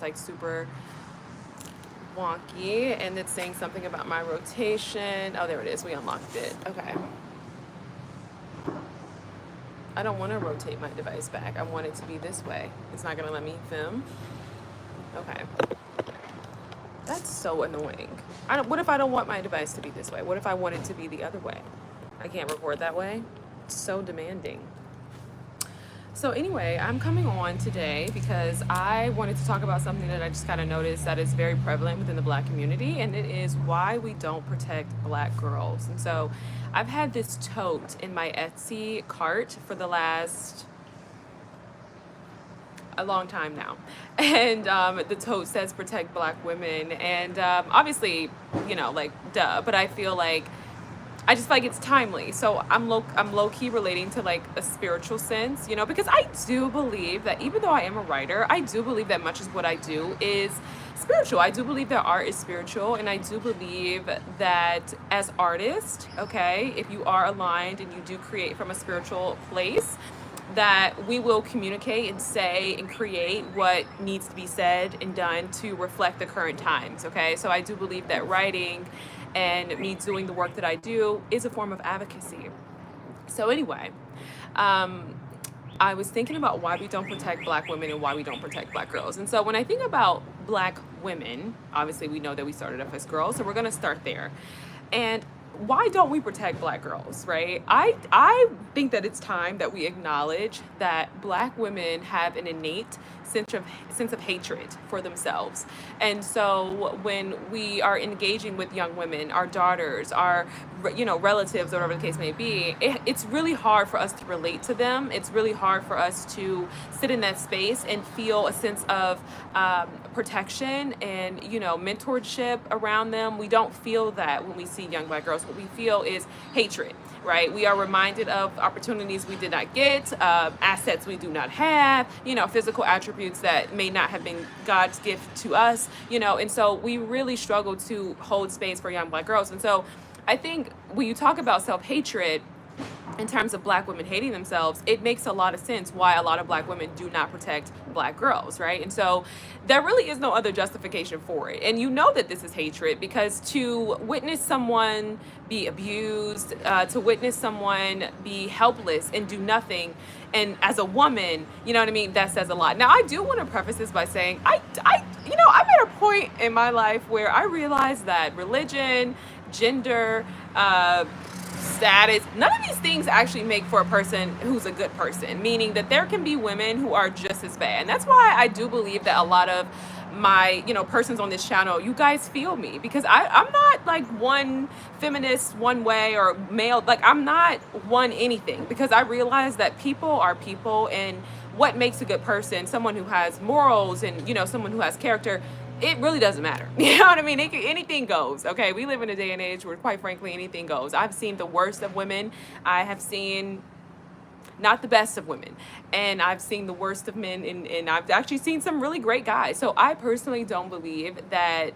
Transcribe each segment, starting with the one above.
like super wonky, and it's saying something about my rotation. Oh, there it is. We unlocked it. Okay. I don't want to rotate my device back. I want it to be this way. It's not going to let me film. Okay. That's so annoying. What if I don't want my device to be this way? What if I want it to be the other way? I can't record that way. It's so demanding. So anyway, I'm coming on today because I wanted to talk about something that I just kind of noticed that is very prevalent within the Black community, and it is why we don't protect Black girls. And so I've had this tote in my Etsy cart for the last a long time now, and the tote says protect Black women, and obviously, you know, like duh, but I feel like I just feel like it's timely. So I'm low key relating to like a spiritual sense, you know, because I do believe that even though I am a writer, I do believe that much of what I do is spiritual. I do believe that art is spiritual, and I do believe that as artists, okay, if you are aligned and you do create from a spiritual place, that we will communicate and say and create what needs to be said and done to reflect the current times, okay? So I do believe that writing and me doing the work that I do is a form of advocacy. So anyway, I was thinking about why we don't protect Black women and why we don't protect Black girls. And so when I think about Black women, obviously we know that we started off as girls, so we're gonna start there. And why don't we protect Black girls, right? I think that it's time that we acknowledge that Black women have an innate sense of hatred for themselves. And so when we are engaging with young women, our daughters, our relatives, or whatever the case may be, it's really hard for us to relate to them. It's really hard for us to sit in that space and feel a sense of protection and mentorship around them. We don't feel that when we see young Black girls. What we feel is hatred, right? We are reminded of opportunities we did not get, assets we do not have, physical attributes that may not have been God's gift to us, and so we really struggle to hold space for young Black girls. And so I think when you talk about self-hatred in terms of Black women hating themselves, it makes a lot of sense why a lot of Black women do not protect Black girls, right? And so there really is no other justification for it. And you know that this is hatred because to witness someone be abused, to witness someone be helpless and do nothing, and as a woman, you know what I mean, that says a lot. Now, I do want to preface this by saying, I'm at a point in my life where I realize that religion, gender, status, none of these things actually make for a person who's a good person, meaning that there can be women who are just as bad. And that's why I do believe that a lot of my persons on this channel, you guys feel me, because I'm not like one feminist one way or male, like I'm not one anything, because I realize that people are people, and what makes a good person, someone who has morals and someone who has character, it really doesn't matter. You know what I mean? Anything goes, okay? We live in a day and age where, quite frankly, anything goes. I've seen the worst of women. I have seen not the best of women. And I've seen the worst of men, and I've actually seen some really great guys. So I personally don't believe that,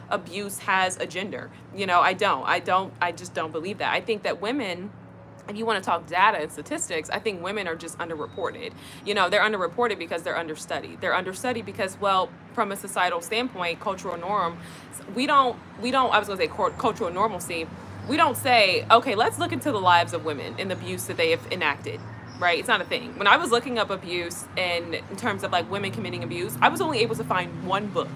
abuse has a gender. I just don't believe that. I think that women, if you want to talk data and statistics, I think women are just underreported. They're underreported because they're understudied. They're understudied because, well, from a societal standpoint, cultural norm, we don't, I was going to say cultural normalcy. We don't say, okay, let's look into the lives of women and the abuse that they have enacted, right? It's not a thing. When I was looking up abuse and in terms of like women committing abuse, I was only able to find one book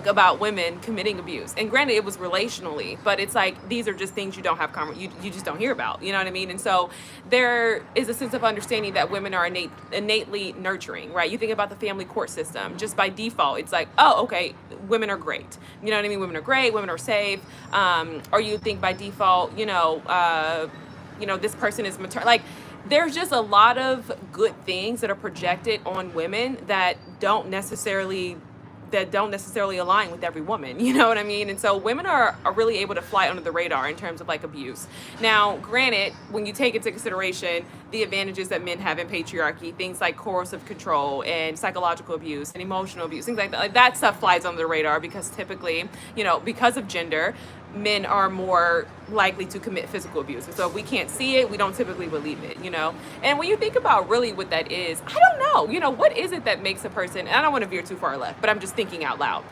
about women committing abuse. And granted, it was relationally, but it's like, these are just things you don't have you just don't hear about, you know what I mean? And so there is a sense of understanding that women are innately nurturing, right? You think about the family court system, just by default, it's like, oh, okay, women are great. You know what I mean? Women are great, women are safe. Or you think by default, this person is maternal. Like, there's just a lot of good things that are projected on women that don't necessarily align with every woman, you know what I mean? And so women are really able to fly under the radar in terms of like abuse. Now, granted, when you take into consideration the advantages that men have in patriarchy, things like coercive control and psychological abuse and emotional abuse, things like that. Like that stuff flies under the radar because typically, because of gender, men are more likely to commit physical abuse. And so if we can't see it, we don't typically believe it. And when you think about really what that is, I don't know, what is it that makes a person, and I don't want to veer too far left, but I'm just thinking out loud.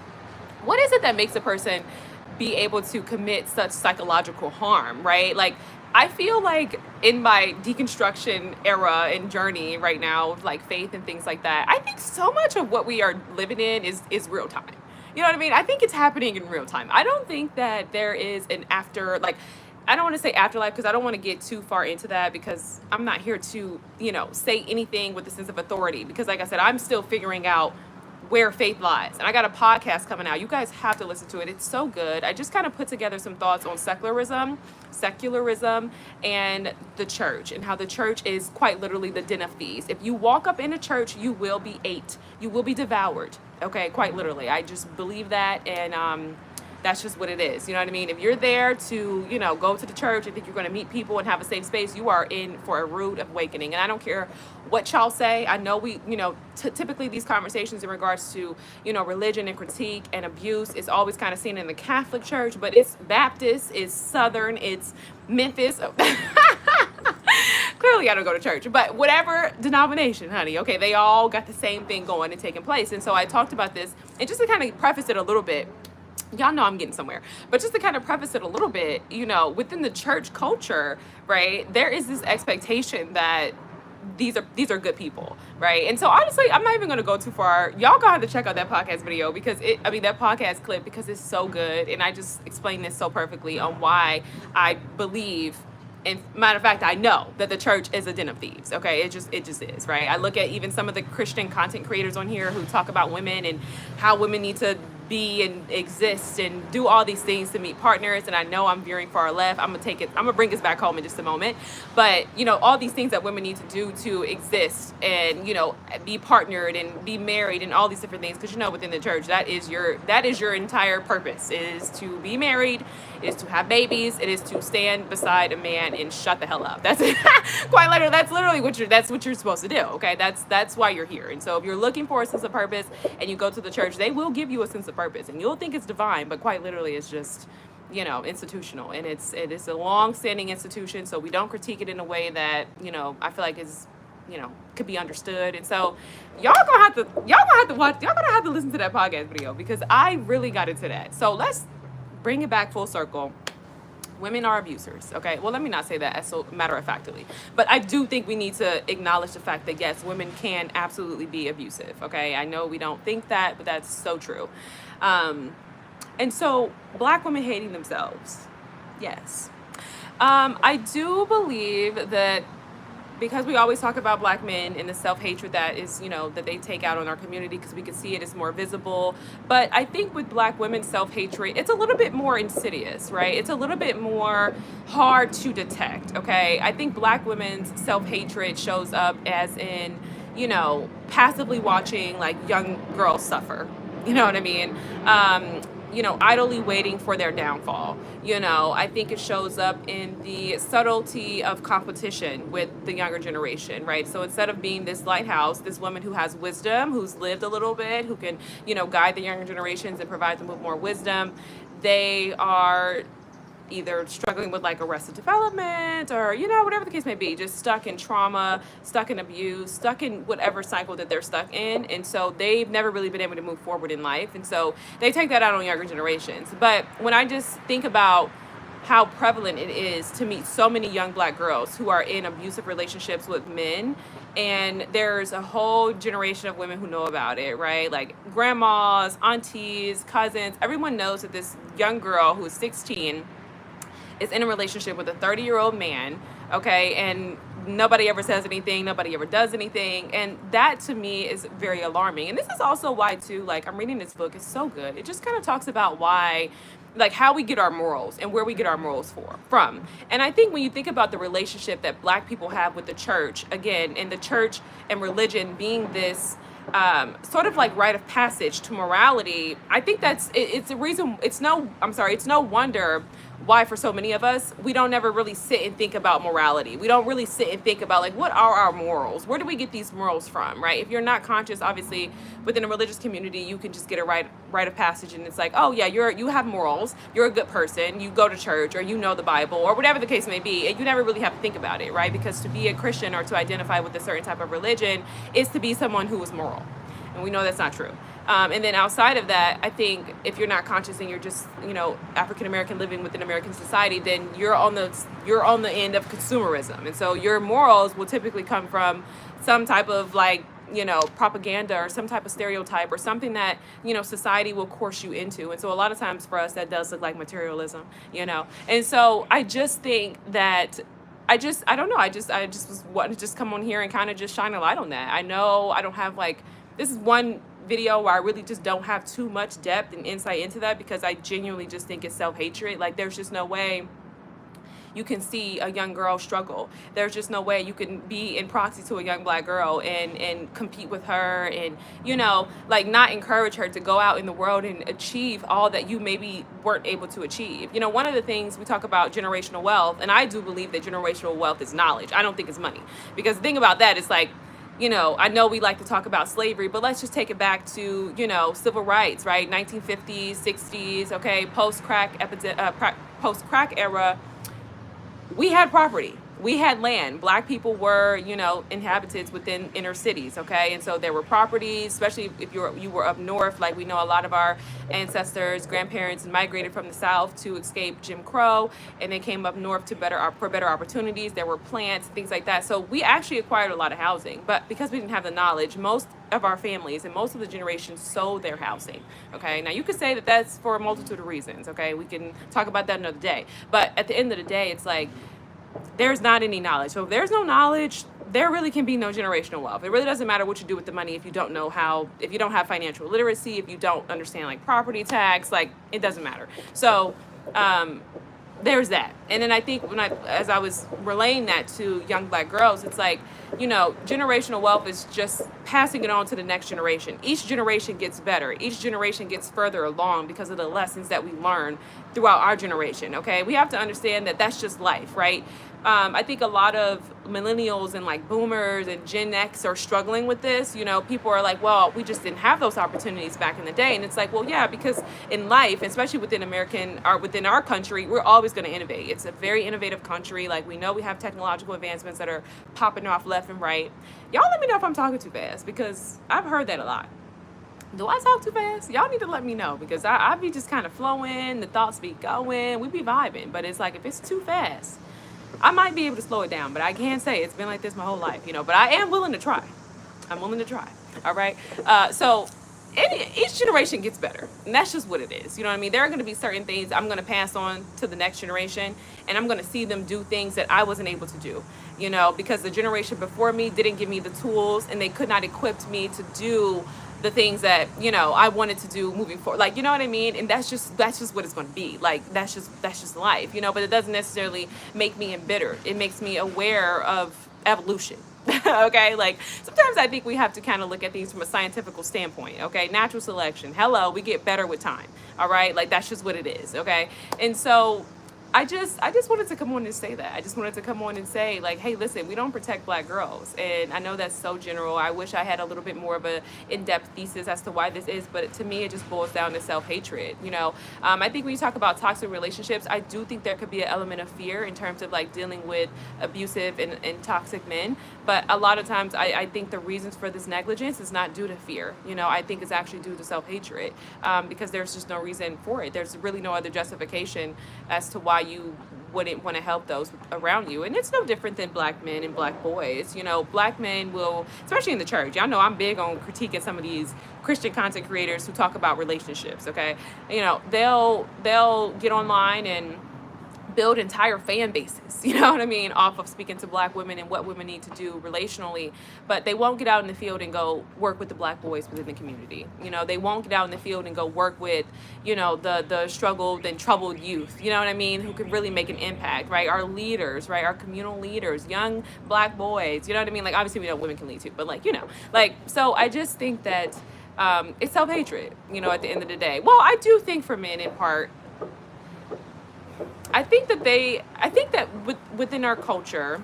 What is it that makes a person be able to commit such psychological harm, right? Like, I feel like in my deconstruction era and journey right now, of like faith and things like that, I think so much of what we are living in is real time. You know what I mean? I think it's happening in real time. I don't think that there is an after, like, I don't want to say afterlife because I don't want to get too far into that because I'm not here to, say anything with a sense of authority because, like I said, I'm still figuring out where faith lies. And I got a podcast coming out. You guys have to listen to it. It's so good. I just kind of put together some thoughts on secularism, and the church, and how the church is quite literally the den of thieves. If you walk up in a church, you will be ate. You will be devoured. Okay, quite literally. I just believe that, and that's just what it is. You know what I mean? If you're there to, go to the church and think you're going to meet people and have a safe space, you are in for a rude awakening. And I don't care what y'all say. I know we, typically these conversations in regards to, religion and critique and abuse is always kind of seen in the Catholic Church, but it's Baptist, it's Southern, it's Memphis. Clearly I don't go to church, but whatever denomination, honey, okay, they all got the same thing going and taking place. And so I talked about this, and just to kind of preface it a little bit, y'all know I'm getting somewhere, but just to kind of preface it a little bit, within the church culture, right, there is this expectation that these are good people, right? And so honestly, I'm not even going to go too far. Y'all gonna have to check out that podcast video because that podcast clip, because it's so good, and I just explained this so perfectly on why I believe. And matter of fact, I know that the church is a den of thieves. Okay, it just is, right? I look at even some of the Christian content creators on here who talk about women and how women need to be and exist and do all these things to meet partners. And I know I'm veering far left. I'm gonna bring us back home in just a moment. But all these things that women need to do to exist and be partnered and be married and all these different things. Because within the church, that is your entire purpose, is to be married, is to have babies, it is to stand beside a man and shut the hell up. That's it. Quite literally, that's literally what you're supposed to do. Okay, that's why you're here. And so if you're looking for a sense of purpose and you go to the church, they will give you a sense of purpose, and you'll think it's divine, but quite literally it's just institutional, and it is a long-standing institution. So we don't critique it in a way that I feel like is could be understood. And so y'all gonna have to listen to that podcast video because I really got into that. So let's bring it back full circle. Women are abusers, okay? Well, let me not say that as so matter-of-factly, but I do think we need to acknowledge the fact that, yes, women can absolutely be abusive, okay? I know we don't think that, but that's so true. And so Black women hating themselves, yes. I do believe that because we always talk about Black men and the self-hatred that is, that they take out on our community because we can see it as more visible. But I think with Black women's self-hatred, it's a little bit more insidious, right? It's a little bit more hard to detect, okay? I think Black women's self-hatred shows up as in, passively watching like young girls suffer. You know what I mean? Idly waiting for their downfall. I think it shows up in the subtlety of competition with the younger generation, right? So instead of being this lighthouse, this woman who has wisdom, who's lived a little bit, who can, guide the younger generations and provide them with more wisdom, they are either struggling with like arrested development or, whatever the case may be, just stuck in trauma, stuck in abuse, stuck in whatever cycle that they're stuck in. And so they've never really been able to move forward in life. And so they take that out on younger generations. But when I just think about how prevalent it is to meet so many young Black girls who are in abusive relationships with men, and there's a whole generation of women who know about it, right? Like grandmas, aunties, cousins, everyone knows that this young girl who is 16 is in a relationship with a 30-year-old man, okay, and nobody ever says anything, nobody ever does anything, and that to me is very alarming. And this is also why too, like, I'm reading this book, it's so good. It just kind of talks about why, like, how we get our morals and where we get our morals from. And I think when you think about the relationship that Black people have with the church, again, and the church and religion being this sort of like rite of passage to morality, I think it's no wonder why for so many of us, we don't ever really sit and think about morality. We don't really sit and think about like, what are our morals? Where do we get these morals from, right? If you're not conscious, obviously within a religious community, you can just get a rite of passage, and it's like, oh yeah, you have morals, you're a good person, you go to church, or you know the Bible, or whatever the case may be, and you never really have to think about it, right? Because to be a Christian or to identify with a certain type of religion is to be someone who is moral, and we know that's not true. And then outside of that, I think if you're not conscious and you're just, African American living within American society, then you're on the end of consumerism, and so your morals will typically come from some type of like, propaganda or some type of stereotype or something that, society will coerce you into. And so a lot of times for us, that does look like materialism, And so I just think that I don't know. I just was wanting to just come on here and kind of just shine a light on that. I know I don't have this is one video where I really just don't have too much depth and insight into that, because I genuinely just think it's self-hatred. Like, there's just no way you can see a young girl struggle. There's just no way you can be in proxy to a young black girl and compete with her and, not encourage her to go out in the world and achieve all that you maybe weren't able to achieve. One of the things we talk about generational wealth, and I do believe that generational wealth is knowledge. I don't think it's money, because the thing about that is like, I know we like to talk about slavery, but let's just take it back to, civil rights, right? 1950s, 60s, okay, post-crack era, we had property. We had land. Black people were, inhabitants within inner cities, okay? And so there were properties, especially if you were up north. Like, we know a lot of our ancestors, grandparents migrated from the South to escape Jim Crow, and they came up north for better opportunities. There were plants, things like that. So we actually acquired a lot of housing, but because we didn't have the knowledge, most of our families and most of the generations sold their housing, okay? Now, you could say that that's for a multitude of reasons, okay? We can talk about that another day. But at the end of the day, it's like, there's not any knowledge. So if there's no knowledge, there really can be no generational wealth. It really doesn't matter what you do with the money if you don't know if you don't have financial literacy, if you don't understand like property tax, like it doesn't matter. So there's that. And then I think as I was relaying that to young black girls, it's like, generational wealth is just passing it on to the next generation. Each generation gets better. Each generation gets further along because of the lessons that we learn throughout our generation, okay? We have to understand that that's just life, right? I think a lot of millennials and like boomers and Gen X are struggling with this. People are like, well, we just didn't have those opportunities back in the day. And it's like, well, yeah, because in life, especially within our country, we're always going to innovate. It's a very innovative country. Like, we know we have technological advancements that are popping off left and right. Y'all let me know if I'm talking too fast, because I've heard that a lot. Do I talk too fast? Y'all need to let me know, because I be just kind of flowing, the thoughts be going, we be vibing. But it's like, if it's too fast, I might be able to slow it down, but I can't say it's been like this my whole life, but I am willing to try. I'm willing to try. All right. So each generation gets better, and that's just what it is. You know what I mean? There are going to be certain things I'm going to pass on to the next generation, and I'm going to see them do things that I wasn't able to do, because the generation before me didn't give me the tools, and they could not equip me to do the things that I wanted to do moving forward, like, you know what I mean? And that's just what it's going to be like. That's just life, but it doesn't necessarily make me embittered. It makes me aware of evolution. Okay, like, sometimes I think we have to kind of look at things from a scientific standpoint. Okay, natural selection, hello, we get better with time. All right, like, that's just what it is. Okay, and so I just wanted to come on and say that. I just wanted to come on and say, like, hey, listen, we don't protect black girls. And I know that's so general. I wish I had a little bit more of a in-depth thesis as to why this is, but to me, it just boils down to self-hatred. I think when you talk about toxic relationships, I do think there could be an element of fear in terms of like dealing with abusive and toxic men. But a lot of times I think the reasons for this negligence is not due to fear. I think it's actually due to self-hatred, because there's just no reason for it. There's really no other justification as to why you wouldn't want to help those around you. And it's no different than black men and black boys. Black men will, especially in the church, y'all know I'm big on critiquing some of these Christian content creators who talk about relationships, okay? They'll get online and build entire fan bases, off of speaking to black women and what women need to do relationally, but they won't get out in the field and go work with the black boys within the community. They won't get out in the field and go work with, the struggled and troubled youth, who can really make an impact, right? Our leaders, right? Our communal leaders, young black boys, like, obviously we know women can lead too, but so I just think that it's self-hatred, at the end of the day. Well, I do think for men in part, I think that within our culture,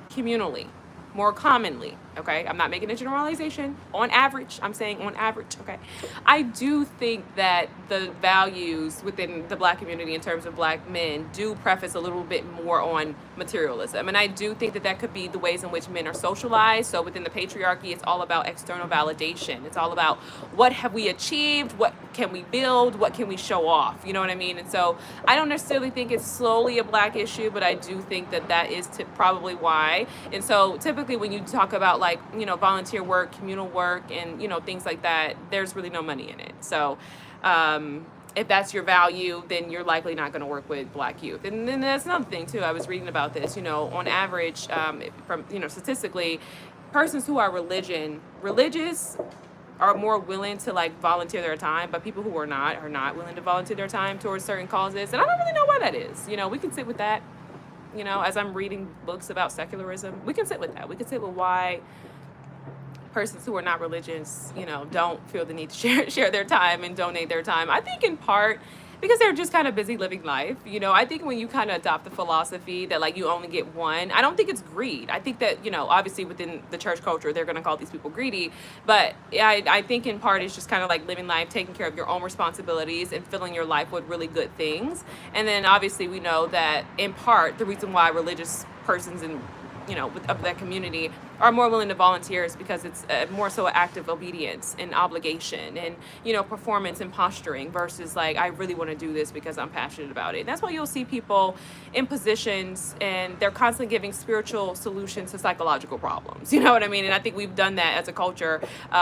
communally, more commonly, okay? I'm not making a generalization. On average, I'm saying on average, okay? I do think that the values within the black community in terms of black men do preface a little bit more on materialism. And I do think that that could be the ways in which men are socialized. So within the patriarchy, it's all about external validation. It's all about what have we achieved? What can we build? What can we show off? You know what I mean? And so I don't necessarily think it's solely a black issue, but I do think that that is probably why. And so typically when you talk about like, you know, volunteer work, communal work, and, you know, things like that, there's really no money in it. So if that's your value, then you're likely not going to work with black youth. And then that's another thing too. I was reading about this, you know, on average, from, you know, statistically, persons who are religious are more willing to like volunteer their time, but people who are not willing to volunteer their time towards certain causes. And I don't really know why that is. You know, we can sit with that. You know, as I'm reading books about secularism, we can sit with that. We can sit with why persons who are not religious, you know, don't feel the need to share their time and donate their time. I think in part because they're just kind of busy living life. You know, I think when you kind of adopt the philosophy that like you only get one, I don't think it's greed. I think that, you know, obviously within the church culture, they're going to call these people greedy. But I think in part it's just kind of like living life, taking care of your own responsibilities and filling your life with really good things. And then obviously we know that in part the reason why religious persons and, you know, of that community are more willing to volunteer is because it's more so an act of obedience and obligation and, you know, performance and posturing versus like, I really want to do this because I'm passionate about it. And that's why you'll see people in positions and they're constantly giving spiritual solutions to psychological problems. You know what I mean? And I think we've done that as a culture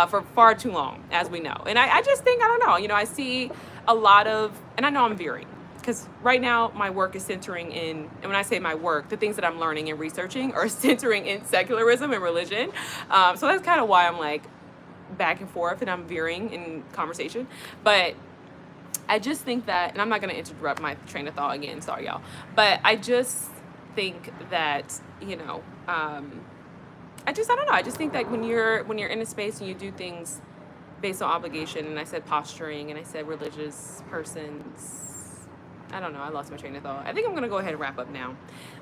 for far too long, as we know. And I just think, I don't know, you know, I see a lot of, and I know I'm veering, because right now my work is centering in, and when I say my work, the things that I'm learning and researching are centering in secularism and religion. So that's kind of why I'm like back and forth and I'm veering in conversation. But I just think that, and I'm not going to interrupt my train of thought again, sorry y'all. But I just think that, you know, I don't know. I just think that when you're in a space and you do things based on obligation, and I said posturing, and I said religious persons, I don't know. I lost my train of thought. I think I'm going to go ahead and wrap up now.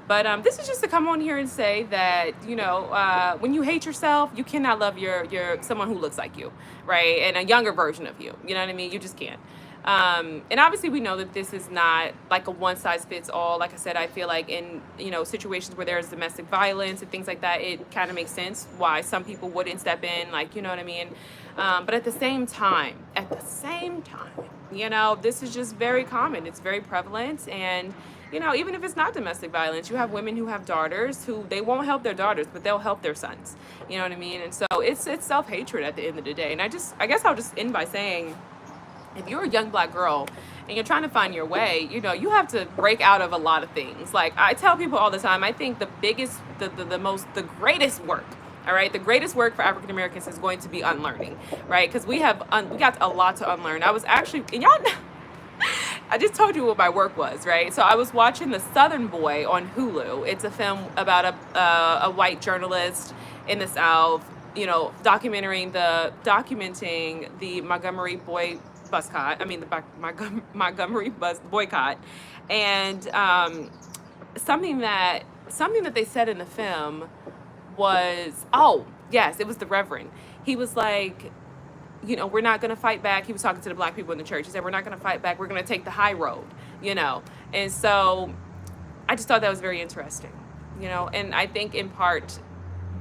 But this is just to come on here and say that, you know, when you hate yourself, you cannot love your someone who looks like you, right? And a younger version of you. You know what I mean? You just can't. And obviously we know that this is not like a one size fits all. Like I said, I feel like in, you know, situations where there's domestic violence and things like that, it kind of makes sense why some people wouldn't step in, like, you know what I mean? But at the same time, you know, this is just very common. It's very prevalent. And, you know, even if it's not domestic violence, you have women who have daughters who they won't help their daughters, but they'll help their sons. You know what I mean? And so it's self-hatred at the end of the day. And I guess I'll just end by saying, if you're a young black girl and you're trying to find your way, you know, you have to break out of a lot of things. Like I tell people all the time, I think the biggest, the greatest work, all right, the greatest work for African Americans is going to be unlearning, right? Because we got a lot to unlearn. I was actually, and y'all know, I just told you what my work was, right? So I was watching The Southern Boy on Hulu. It's a film about a white journalist in the South, you know, documenting the Montgomery Montgomery bus boycott. And something that they said in the film was, oh yes, it was the Reverend. He was like, you know, we're not going to fight back. He was talking to the black people in the church. He said, we're not going to fight back. We're going to take the high road, you know. And so I just thought that was very interesting, you know. And I think in part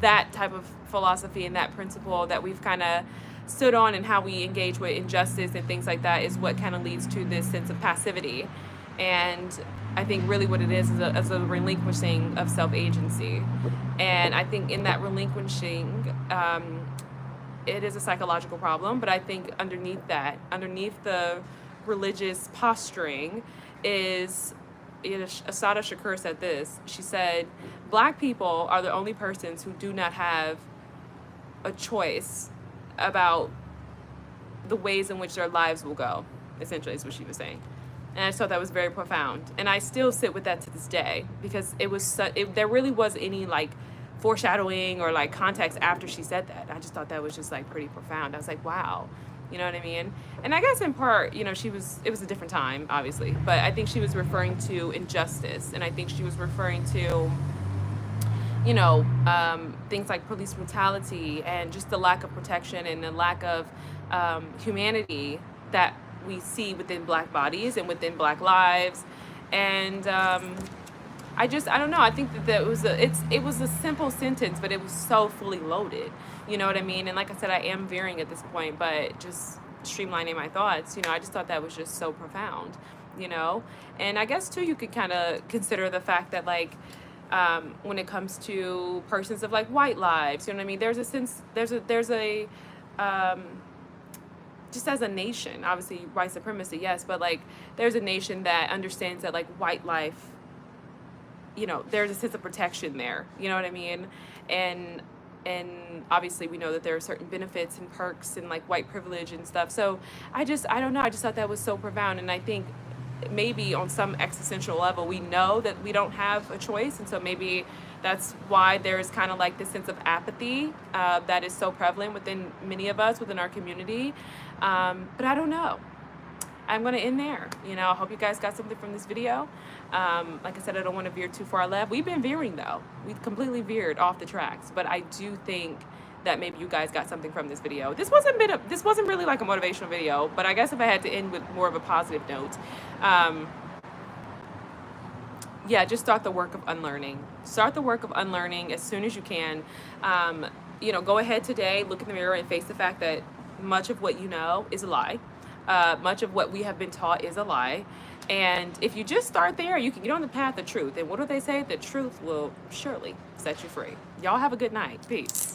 that type of philosophy and that principle that we've kind of stood on and how we engage with injustice and things like that is what kind of leads to this sense of passivity. And I think really what it is a relinquishing of self-agency. And I think in that relinquishing, it is a psychological problem. But I think underneath the religious posturing is, Assata Shakur said this. She said, black people are the only persons who do not have a choice about the ways in which their lives will go, essentially is what she was saying. And I just thought that was very profound. And I still sit with that to this day because it was there really was any like foreshadowing or like context after she said that. I just thought that was just like pretty profound. I was like, wow, You know what I mean? And I guess in part, you know, it was a different time, obviously, but I think she was referring to injustice, and I think she was referring to, you know, things like police brutality and just the lack of protection and the lack of humanity that we see within black bodies and within black lives. And I don't know. I think that it was a simple sentence, but it was so fully loaded. You know what I mean? And like I said, I am veering at this point, but just streamlining my thoughts. You know, I just thought that was just so profound. You know, and I guess too, you could kind of consider the fact that like when it comes to persons of like white lives, you know what I mean? There's a sense, there's a just as a nation, obviously white supremacy, yes, but like there's a nation that understands that like white life, you know, there's a sense of protection there. You know what I mean? And obviously we know that there are certain benefits and perks and like white privilege and stuff. So I don't know. I just thought that was so profound, and I think maybe on some existential level we know that we don't have a choice, and so maybe that's why there's kind of like this sense of apathy that is so prevalent within many of us within our community. But I don't know. I'm going to end there. You know, I hope you guys got something from this video. Like I said, I don't want to veer too far left. We've been veering though. We've completely veered off the tracks, but I do think that maybe you guys got something from this video. This wasn't really like a motivational video, but I guess if I had to end with more of a positive note, yeah, just start the work of unlearning. Start the work of unlearning as soon as you can. You know, go ahead today, look in the mirror and face the fact that much of what you know is a lie. Much of what we have been taught is a lie. And if you just start there, you can get on the path of truth. And what do they say? The truth will surely set you free. Y'all have a good night. Peace.